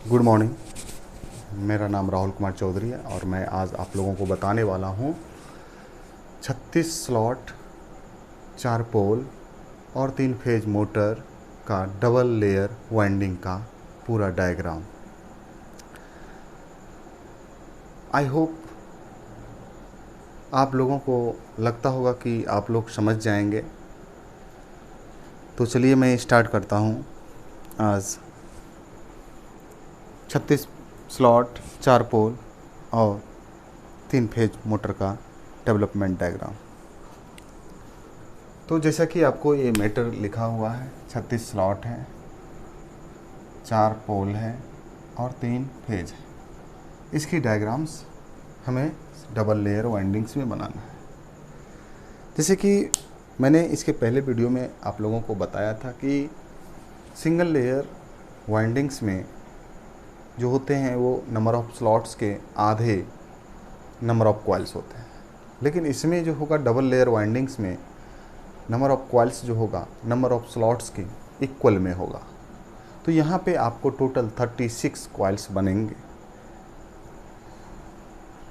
Good morning. मेरा नाम राहुल कुमार चौधरी है और मैं आज आप लोगों को बताने वाला हूँ 36 स्लॉट 4 पोल और 3 फेज मोटर का डबल लेयर वाइंडिंग का पूरा डायग्राम। आई होप आप लोगों को लगता होगा कि आप लोग समझ जाएंगे। तो चलिए मैं स्टार्ट करता हूँ। आज 36 स्लॉट 4 पोल और 3 फेज मोटर का डेवलपमेंट डायग्राम। तो जैसा कि आपको ये मीटर लिखा हुआ है, 36 स्लॉट है, 4 पोल है और 3 फेज है। इसकी डायग्राम्स हमें डबल लेयर वाइंडिंग्स में बनाना है। जैसे कि मैंने इसके पहले वीडियो में आप लोगों को बताया था कि सिंगल लेयर वाइंडिंग्स में जो होते हैं वो नंबर ऑफ़ स्लॉट्स के आधे नंबर ऑफ़ कॉइल्स होते हैं, लेकिन इसमें जो होगा डबल लेयर वाइंडिंग्स में नंबर ऑफ़ कॉइल्स जो होगा नंबर ऑफ़ स्लॉट्स के इक्वल में होगा। तो यहाँ पे आपको टोटल 36 कॉइल्स बनेंगे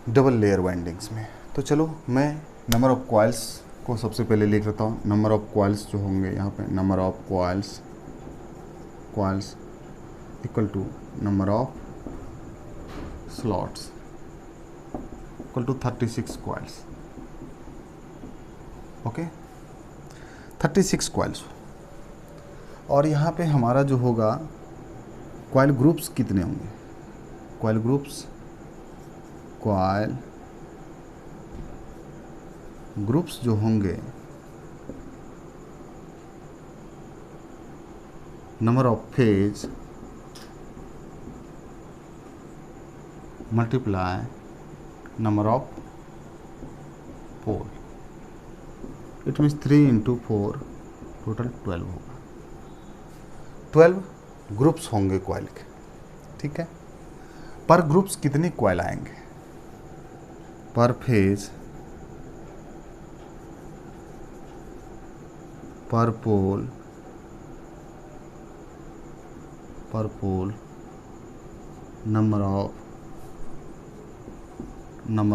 डबल लेयर वाइंडिंग्स में। तो चलो मैं नंबर ऑफ़ कॉइल्स को सबसे पहले लिख लेता हूँ। नंबर ऑफ़ कॉइल्स जो होंगे यहाँ पे, number of coils equal to number of slots equal to 36 coils. Okay, 36 coils. और यहाँ पे हमारा जो होगा कॉइल ग्रुप्स कितने होंगे? कॉइल ग्रुप्स जो होंगे, number of phase multiply number of pole, it means 3 into 4 total 12 होगा। 12 ग्रुप्स होंगे कॉइल के, ठीक है। पर ग्रुप्स कितने कॉइल आएंगे? पर फेज, पर पोल नंबर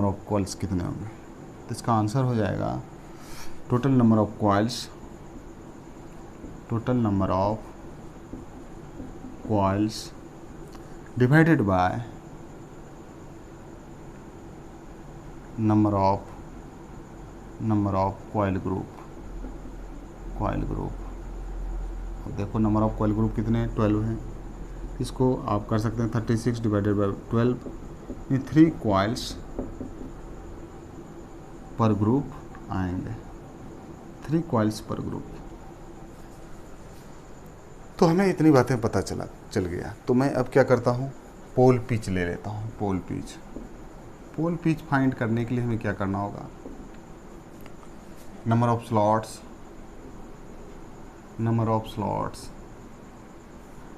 ऑफ कॉइल्स कितने होंगे? तो इसका आंसर हो जाएगा total number of coils divided by number of coil group. अब देखो नंबर ऑफ कॉइल ग्रुप कितने हैं? 12 हैं। इसको आप कर सकते हैं 36 डिवाइडेड बाय 12, ये 3 कॉइल्स पर ग्रुप आएंगे, 3 कॉइल्स पर ग्रुप। तो हमें इतनी बातें पता चल गया। तो मैं अब क्या करता हूँ, पोल पिच ले लेता हूँ। पोल पिच फाइंड करने के लिए हमें क्या करना होगा? Number of slots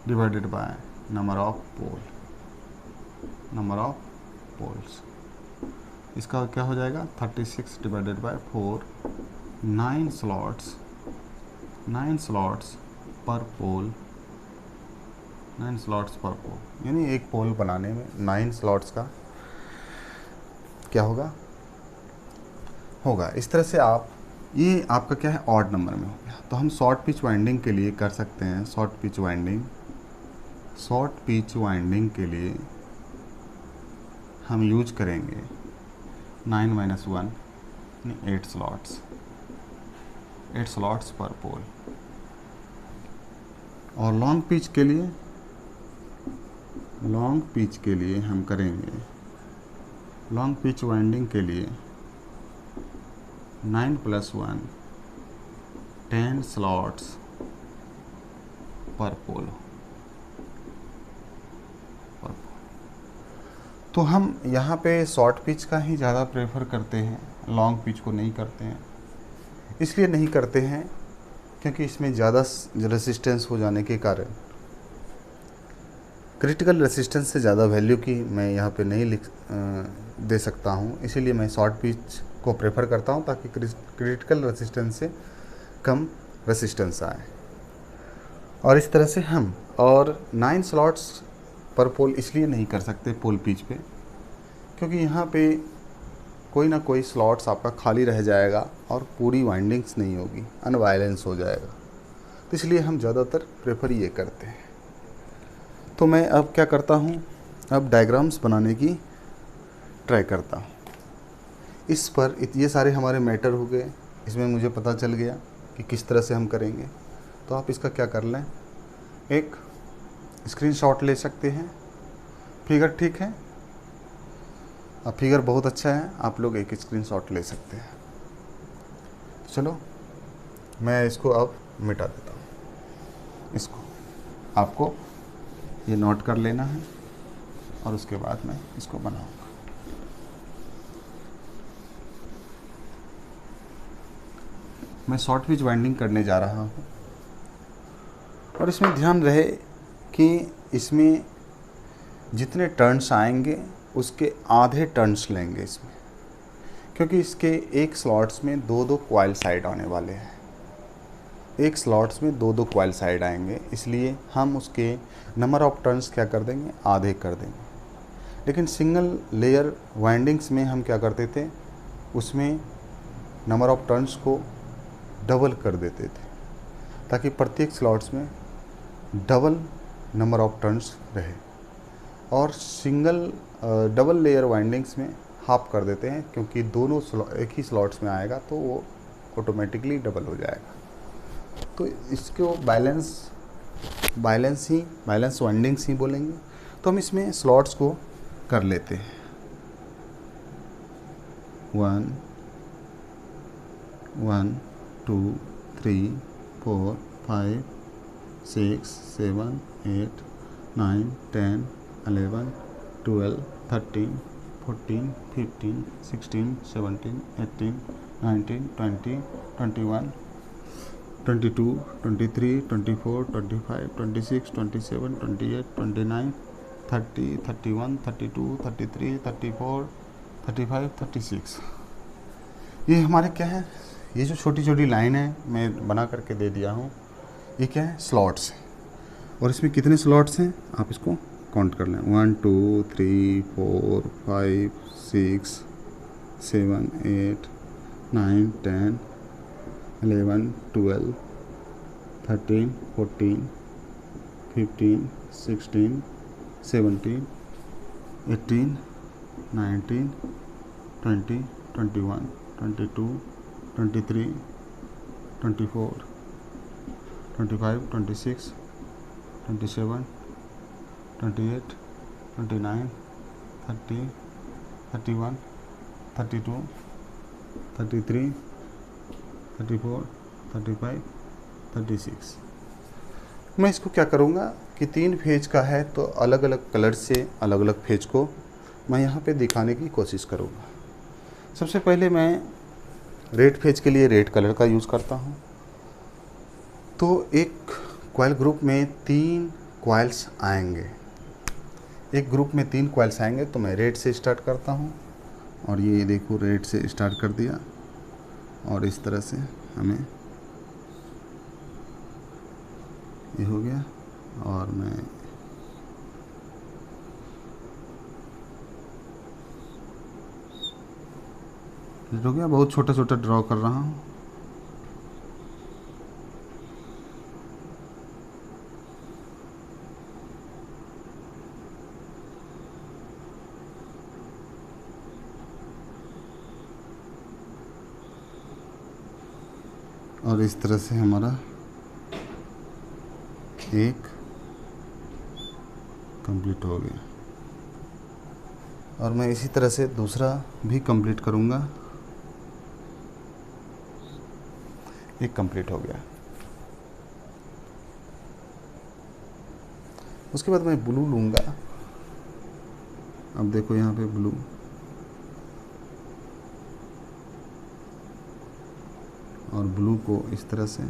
divided by number of poles. इसका क्या हो जाएगा? 36 डिवाइडेड बाय 4, 9 स्लॉट्स पर पोल, यानी एक पोल बनाने में 9 स्लॉट्स का क्या होगा। इस तरह से आप, ये आपका क्या है, ऑड नंबर में हो गया। तो हम शॉर्ट पिच वाइंडिंग के लिए कर सकते हैं। शॉर्ट पिच वाइंडिंग के लिए हम यूज करेंगे 9 - 1 8 स्लॉट्स पर पोल। और लॉन्ग पिच के लिए हम करेंगे, लॉन्ग पिच वाइंडिंग के लिए 9 + 1 10 स्लॉट्स पर पोल। तो हम यहाँ पे शॉर्ट पिच का ही ज़्यादा प्रेफर करते हैं, लॉन्ग पिच को नहीं करते हैं। इसलिए नहीं करते हैं क्योंकि इसमें ज़्यादा रेसिस्टेंस हो जाने के कारण क्रिटिकल रेसिस्टेंस से ज़्यादा वैल्यू की मैं यहाँ पे नहीं दे सकता हूँ। इसीलिए मैं शॉर्ट पिच को प्रेफर करता हूँ ताकि क्रिटिकल रेसिस्टेंस से कम रेसिस्टेंस आए। और इस तरह से हम, और 9 स्लॉट्स पर पोल इसलिए नहीं कर सकते पोल पिच पे, क्योंकि यहाँ पे कोई ना कोई स्लॉट्स आपका खाली रह जाएगा और पूरी वाइंडिंग्स नहीं होगी, अनबैलेंस हो जाएगा। तो इसलिए हम ज़्यादातर प्रेफर ये करते हैं। तो मैं अब क्या करता हूँ, अब डायग्राम्स बनाने की ट्राई करता हूँ। इस पर ये सारे हमारे मैटर हो गए, इसमें मुझे पता चल गया कि किस तरह से हम करेंगे। तो आप इसका क्या कर लें, एक स्क्रीनशॉट ले सकते हैं। फिगर ठीक है, अब फिगर बहुत अच्छा है, आप लोग एक स्क्रीनशॉट ले सकते हैं। चलो मैं इसको अब मिटा देता हूँ। इसको आपको ये नोट कर लेना है और उसके बाद मैं इसको बनाऊँगा। मैं शॉर्ट पिच वाइंडिंग करने जा रहा हूँ, और इसमें ध्यान रहे कि इसमें जितने टर्न्स आएंगे उसके आधे टर्न्स लेंगे इसमें, क्योंकि इसके एक स्लॉट्स में 2-2 कॉइल साइड आने वाले हैं। एक स्लॉट्स में 2-2 कॉइल साइड आएंगे, इसलिए हम उसके नंबर ऑफ टर्न्स क्या कर देंगे, आधे कर देंगे। लेकिन सिंगल लेयर वाइंडिंग्स में हम क्या करते थे, उसमें नंबर ऑफ टर्न्स को डबल कर देते थे, ताकि प्रत्येक स्लॉट्स में डबल नंबर ऑफ टर्न्स रहे। और सिंगल डबल लेयर वाइंडिंग्स में हाफ कर देते हैं, क्योंकि दोनों एक ही स्लॉट्स में आएगा तो वो ऑटोमेटिकली डबल हो जाएगा। तो इसको बैलेंस वाइंडिंग्स ही बोलेंगे। तो हम इसमें स्लॉट्स को कर लेते हैं। 1 1 2 3 4 5 6 7 8 9 10 11 12 13 14 15 16 17 18 19 20 21 22 23 24 25 26 27 28 29 30 31 32 33 34 35 36। ये हमारे क्या है, ये जो छोटी छोटी लाइन है मैं बना करके दे दिया हूँ, ये क्या है, स्लॉट्स है। और इसमें कितने स्लॉट्स हैं आप इसको काउंट कर लें। 1 2 3 4 5 6 7 8 9 10 11 12 13 14 15 16 17 18 19 20 21 22 23 24 25 26 27 28 29 30 31 32 33 34 35 36। मैं इसको क्या करूँगा कि 3 फेज का है, तो अलग अलग कलर से अलग अलग फेज को मैं यहाँ पे दिखाने की कोशिश करूँगा। सबसे पहले मैं रेड फेज के लिए रेड कलर का यूज़ करता हूँ। तो एक कॉइल ग्रुप में 3 कॉइल्स आएंगे, एक ग्रुप में 3 कॉइल्स आएंगे, तो मैं रेड से स्टार्ट करता हूँ। और ये देखो रेड से स्टार्ट कर दिया, और इस तरह से हमें ये हो गया। और मैं हो गया, बहुत छोटा छोटा ड्रॉ कर रहा हूँ। और इस तरह से हमारा एक कंप्लीट हो गया, और मैं इसी तरह से दूसरा भी कंप्लीट करूँगा। एक कंप्लीट हो गया। उसके बाद मैं ब्लू लूँगा। अब देखो यहाँ पे ब्लू, और ब्लू को इस तरह से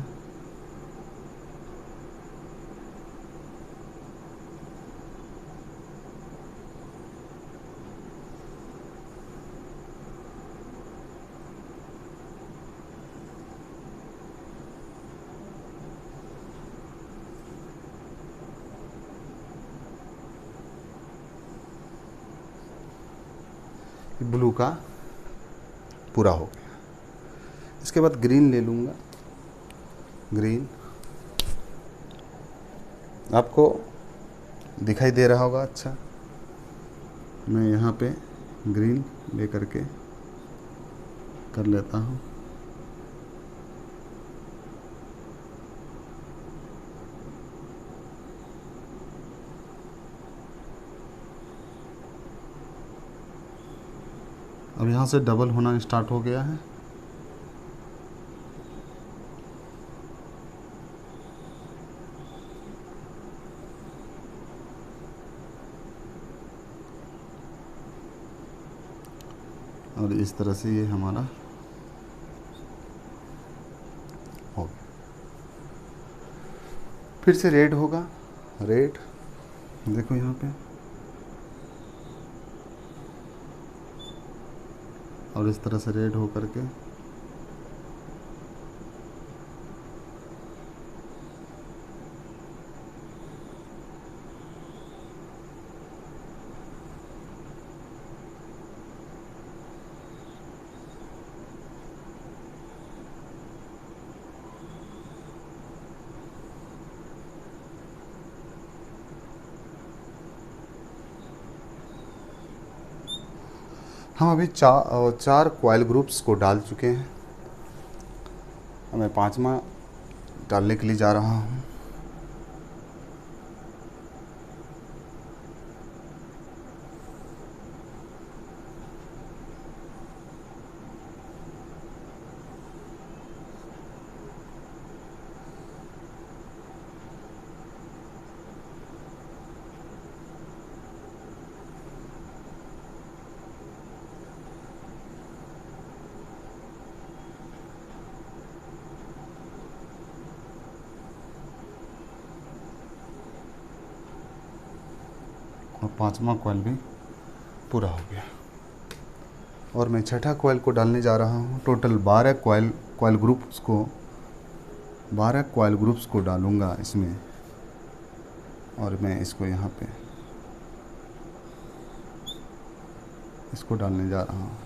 ब्लू का पूरा हो गया। इसके बाद ग्रीन ले लूँगा। ग्रीन आपको दिखाई दे रहा होगा। अच्छा, मैं यहाँ पे ग्रीन ले करके कर लेता हूँ। अब यहाँ से डबल होना स्टार्ट हो गया है। और इस तरह से ये हमारा हो गया। फिर से रेड होगा। रेड देखो यहाँ पे, और इस तरह से रेड हो करके हम अभी चार कॉइल ग्रुप्स को डाल चुके हैं। मैं पांचवा डालने के लिए जा रहा हूँ। और पांचवा कॉइल भी पूरा हो गया। और मैं छठा कॉइल को डालने जा रहा हूँ। टोटल 12 कॉइल ग्रुप्स को डालूँगा इसमें। और मैं इसको यहाँ पे इसको डालने जा रहा हूँ।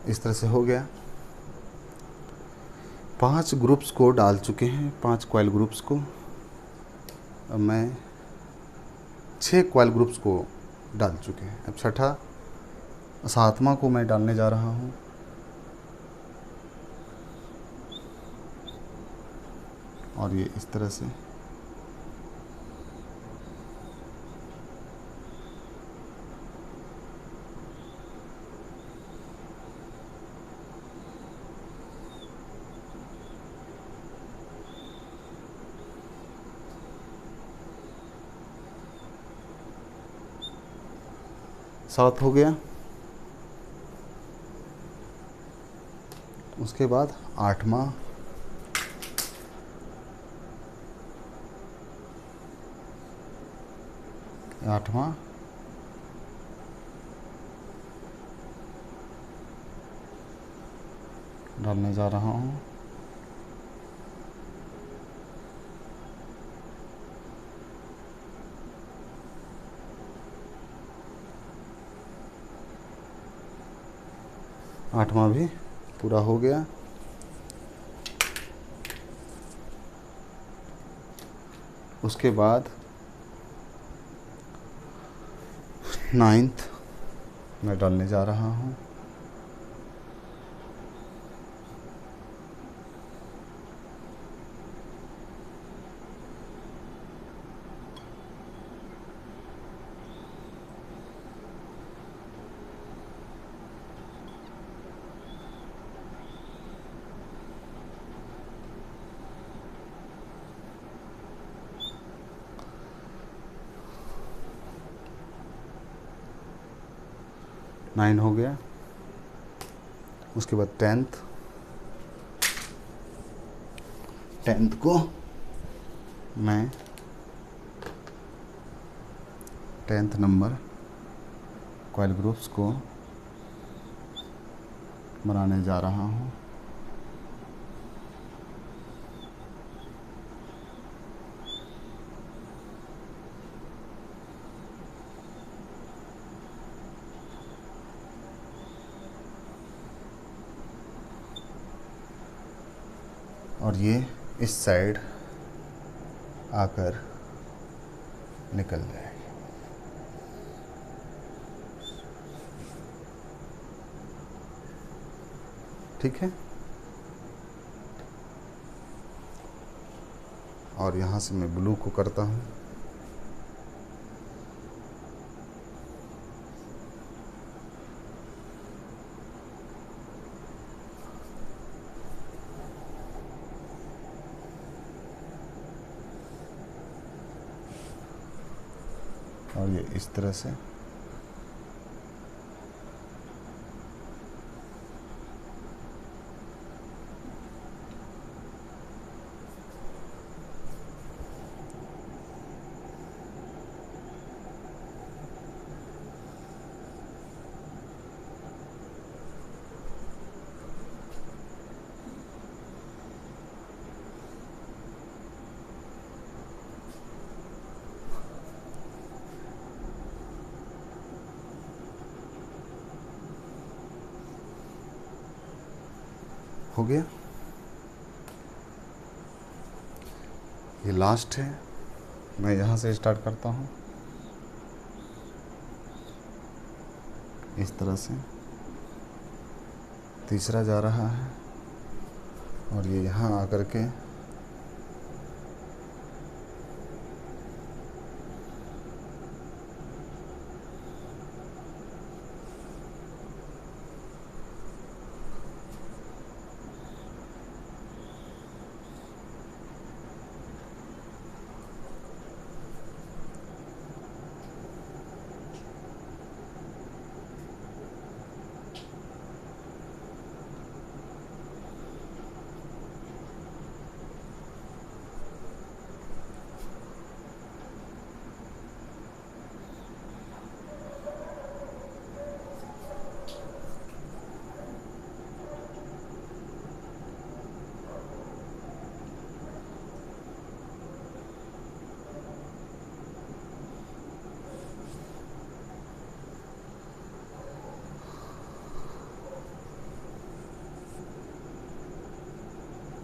इस तरह से हो गया। 5 ग्रुप्स को डाल चुके हैं, 5 कॉइल ग्रुप्स को। अब मैं 6 कॉइल ग्रुप्स को डाल चुके हैं। अब छठा सातवां को मैं डालने जा रहा हूँ। और ये इस तरह से सात हो गया। उसके बाद आठवां, डालने जा रहा हूँ। आठवां भी पूरा हो गया। उसके बाद 9th मैं डालने जा रहा हूँ। नाइन हो गया। उसके बाद 10th को मैं 10th नंबर कॉइल ग्रुप्स को बनाने जा रहा हूँ। और ये इस साइड आकर निकल जाएगी। ठीक है, और यहाँ से मैं ब्लू को करता हूँ। और ये इस तरह से हो गया। ये लास्ट है, मैं यहाँ से स्टार्ट करता हूँ इस तरह से। तीसरा जा रहा है और ये यहाँ आकर के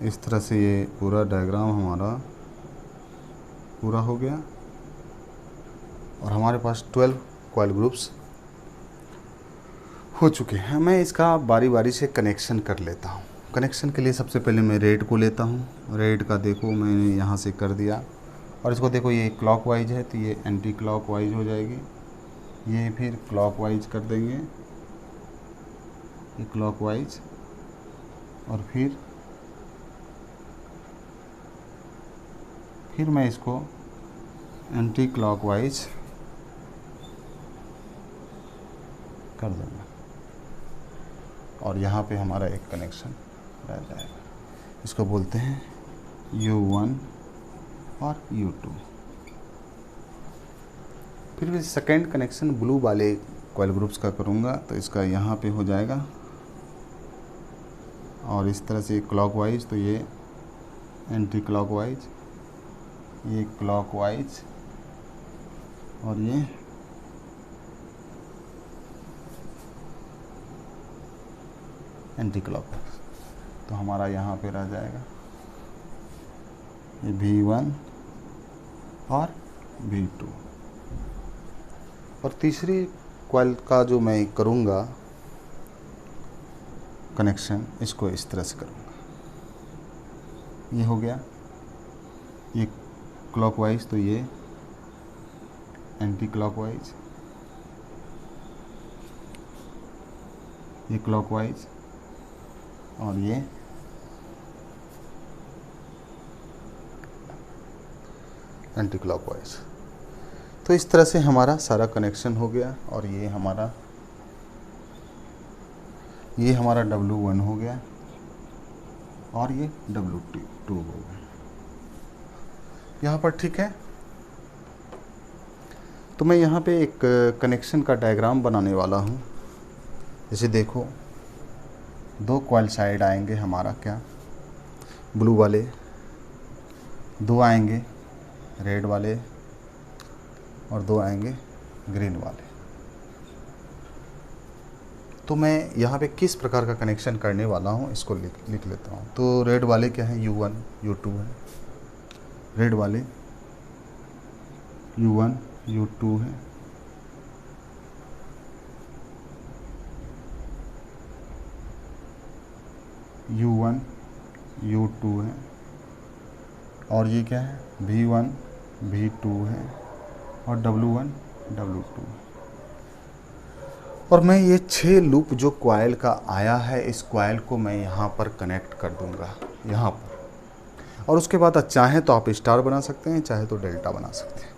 इस तरह से ये पूरा डायग्राम हमारा पूरा हो गया। और हमारे पास 12 कॉइल ग्रुप्स हो चुके हैं। मैं इसका बारी बारी से कनेक्शन कर लेता हूँ। कनेक्शन के लिए सबसे पहले मैं रेड को लेता हूँ। रेड का देखो मैंने यहाँ से कर दिया, और इसको देखो ये क्लॉकवाइज है तो ये एंटी क्लॉकवाइज हो जाएगी। ये फिर क्लॉकवाइज कर देंगे, ये क्लॉकवाइज, और फिर मैं इसको एंटी क्लॉकवाइज कर दूँगा, और यहाँ पे हमारा एक कनेक्शन रह जाएगा। इसको बोलते हैं U1 और U2। फिर मैं सेकेंड कनेक्शन ब्लू वाले कॉइल ग्रुप्स का करूँगा, तो इसका यहाँ पे हो जाएगा, और इस तरह से क्लॉकवाइज, तो ये एंटी क्लॉकवाइज, ये क्लॉकवाइज, और ये एंटी क्लॉकवाइज। तो हमारा यहाँ पे रह जाएगा ये V1 और V2। और तीसरी कॉइल का जो मैं करूँगा कनेक्शन, इसको इस तरह से करूँगा। ये हो गया, ये क्लॉकवाइज, तो ये एंटी क्लॉकवाइज, ये क्लॉकवाइज, और ये एंटी क्लॉकवाइज। तो इस तरह से हमारा सारा कनेक्शन हो गया। और ये हमारा W1 हो गया, और ये W2 हो गया यहाँ पर। ठीक है, तो मैं यहाँ पे एक कनेक्शन का डायग्राम बनाने वाला हूँ। जैसे देखो, 2 कॉइल साइड आएंगे हमारा क्या, ब्लू वाले, 2 आएंगे रेड वाले और 2 आएंगे ग्रीन वाले। तो मैं यहाँ पे किस प्रकार का कनेक्शन करने वाला हूँ इसको लिख लेता हूँ। तो रेड वाले क्या है, U1 U2 है। रेड वाले U1 U2 है। U1 U2 है। और ये क्या है, V1 V2 है और W1 W2 है। और मैं ये 6 लूप जो कॉइल का आया है, इस कॉइल को मैं यहाँ पर कनेक्ट कर दूँगा यहाँ पर। और उसके बाद चाहें तो आप स्टार बना सकते हैं, चाहे तो डेल्टा बना सकते हैं।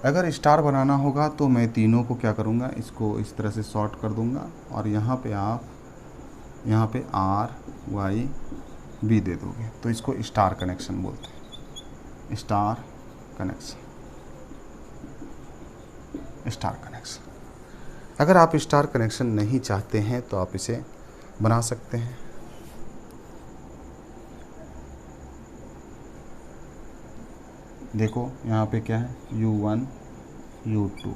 अगर स्टार बनाना होगा तो मैं तीनों को क्या करूँगा, इसको इस तरह से शॉर्ट कर दूँगा और यहाँ पे आप यहाँ पे RYB दे दोगे, तो इसको स्टार कनेक्शन बोलते हैं। Star connection, star connection. अगर आप स्टार कनेक्शन नहीं चाहते हैं तो आप इसे बना सकते हैं। देखो यहाँ पे क्या है, U1 U2।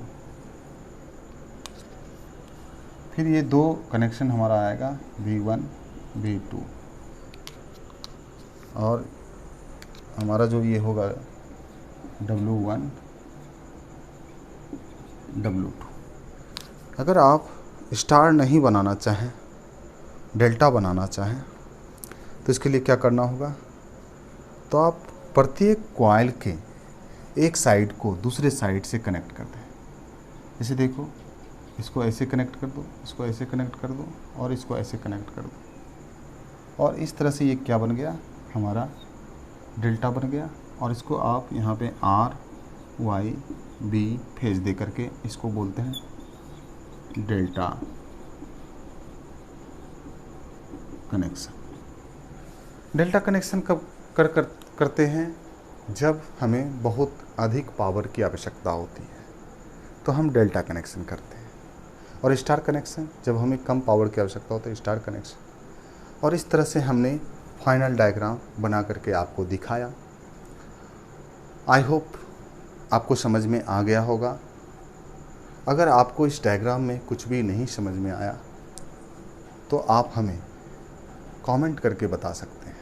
फिर ये 2 कनेक्शन हमारा आएगा V1 V2 और हमारा जो ये होगा W1 W2। अगर आप स्टार नहीं बनाना चाहें, डेल्टा बनाना चाहें, तो इसके लिए क्या करना होगा, तो आप प्रत्येक कॉइल के एक साइड को दूसरे साइड से कनेक्ट कर दें। जैसे देखो, इसको ऐसे कनेक्ट कर दो, इसको ऐसे कनेक्ट कर दो और इसको ऐसे कनेक्ट कर दो। और इस तरह से ये क्या बन गया, हमारा डेल्टा बन गया। और इसको आप यहाँ पे RYB फेज दे करके इसको बोलते हैं डेल्टा कनेक्शन। डेल्टा कनेक्शन कब करते हैं, जब हमें बहुत अधिक पावर की आवश्यकता होती है तो हम डेल्टा कनेक्शन करते हैं। और स्टार कनेक्शन जब हमें कम पावर की आवश्यकता होती है, स्टार कनेक्शन। और इस तरह से हमने फाइनल डायग्राम बना करके आपको दिखाया। आई होप आपको समझ में आ गया होगा। अगर आपको इस डायग्राम में कुछ भी नहीं समझ में आया तो आप हमें कमेंट करके बता सकते हैं।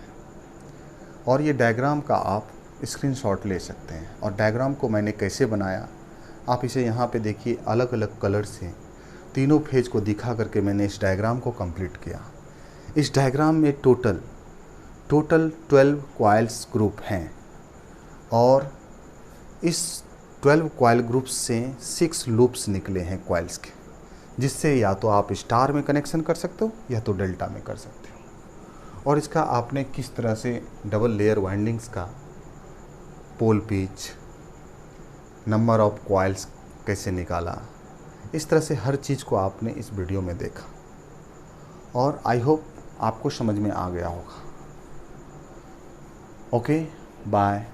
और ये डायग्राम का आप स्क्रीनशॉट ले सकते हैं। और डायग्राम को मैंने कैसे बनाया, आप इसे यहाँ पे देखिए, अलग अलग कलर से तीनों फेज को दिखा करके मैंने इस डायग्राम को कंप्लीट किया। इस डायग्राम में टोटल 12 कॉइल्स ग्रुप हैं और इस 12 कॉइल ग्रुप्स से 6 लूप्स निकले हैं कॉइल्स के, जिससे या तो आप स्टार में कनेक्शन कर सकते हो या तो डेल्टा में कर सकते हो। और इसका आपने किस तरह से डबल लेयर वाइंडिंग्स का pole pitch, number of coils कैसे निकाला, इस तरह से हर चीज़ को आपने इस वीडियो में देखा। और आई होप आपको समझ में आ गया होगा। Okay, bye.